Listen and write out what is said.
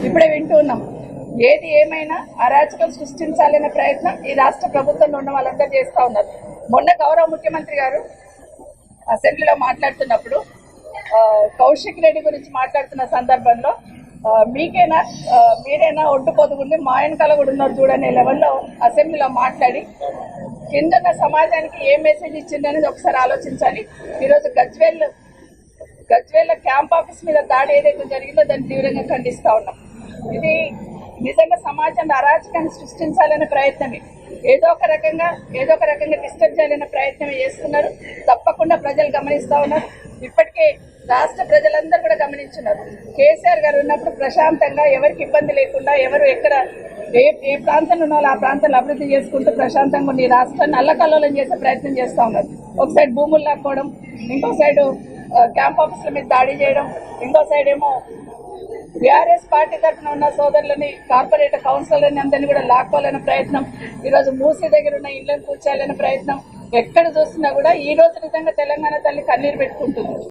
ఇప్పుడే వింటూ ఉన్నాం. ఏది ఏమైనా అరాచకం సృష్టించాలనే ప్రయత్నం ఈ రాష్ట్ర ప్రభుత్వంలో ఉన్న వాళ్ళందరూ చేస్తూ ఉన్నారు. మొన్న గౌరవ ముఖ్యమంత్రి గారు అసెంబ్లీలో మాట్లాడుతున్నప్పుడు కౌశిక్ రెడ్డి గురించి మాట్లాడుతున్న సందర్భంలో మీరేనా ఒడ్డు పొదుగుండి మా వెనకాల కూడా ఉన్నారు చూడనే లెవెల్లో అసెంబ్లీలో మాట్లాడి కిందన్న సమాజానికి ఏ మెసేజ్ ఇచ్చిందనేది ఒకసారి ఆలోచించాలి. ఈరోజు గజ్వేల్ క్యాంప్ ఆఫీస్ మీద దాడి ఏదైతే జరిగిందో దాన్ని తీవ్రంగా ఖండిస్తూ ఉన్నాం. ఇది నిజంగా సమాజంలో అరాచకాన్ని సృష్టించాలనే ప్రయత్నమే. ఏదో ఒక రకంగా డిస్టర్బ్ చేయాలనే ప్రయత్నం చేస్తున్నారు. తప్పకుండా ప్రజలు గమనిస్తూ ఉన్నారు. ఇప్పటికే రాష్ట్ర ప్రజలందరూ కూడా గమనించున్నారు. కేసీఆర్ గారు ఉన్నప్పుడు ప్రశాంతంగా ఎవరికి ఇబ్బంది లేకుండా ఎవరు ఎక్కడ ఏ ప్రాంతంలో ఉన్నారో ఆ ప్రాంతాన్ని అభివృద్ధి చేసుకుంటూ ప్రశాంతంగా ఈ రాష్ట్రాన్ని అల్లకల్లోలం చేసే ప్రయత్నం చేస్తూ ఉన్నారు. ఒక సైడ్ భూములు లాక్కోవడం, ఇంకో సైడ్ క్యాంప్ ఆఫీసుల మీద దాడి చేయడం, ఇంకో సైడ్ ఏమో బీఆర్ఎస్ పార్టీ తరఫున ఉన్న సోదరులని కార్పొరేటర్ కౌన్సిలర్ని అందరినీ కూడా లాక్కోవాలనే ప్రయత్నం, ఈరోజు మూసీ దగ్గర ఉన్న ఇళ్లను కూర్చోాలనే ప్రయత్నం, ఎక్కడ చూస్తున్నా కూడా ఈ రోజు నిజంగా తెలంగాణ తల్లి కన్నీరు పెట్టుకుంటుంది.